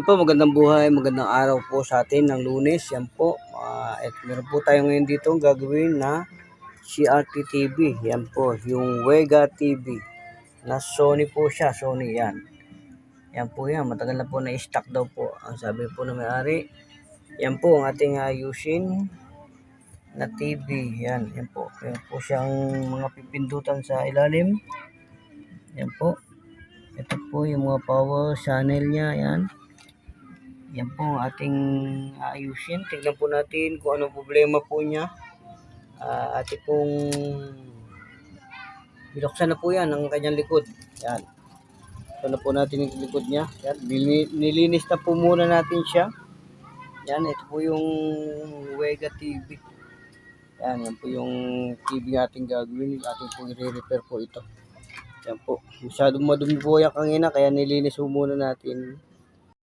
Yan po, magandang buhay, magandang araw po sa atin ng Lunes. Yan po, meron po tayo ngayon dito gagawin na CRT TV. Yan po, yung Wega TV. Na Sony po siya, Sony yan. Yan po yan, matagal na po na-stock daw po. Ang sabi po na may-ari, yan po ang ating ayusin na TV. Yan po. Yan po siyang mga pipindutan sa ilalim. Yan po. Ito po yung mga power channel niya. Yan. Yan po ang ating ayusin. Tignan po natin kung anong problema po niya. Ating pong binuksan na po yan ang kanyang likod. Yan. Ito na po natin yung likod niya. Yan. Nilinis na po muna natin siya. Yan. Ito po yung Wega TV. Yan. Yan po yung TV natin gagawin. Ating po i-repair po ito. Yan po. Masyadong madumi po yung kangina kaya nilinis po muna natin.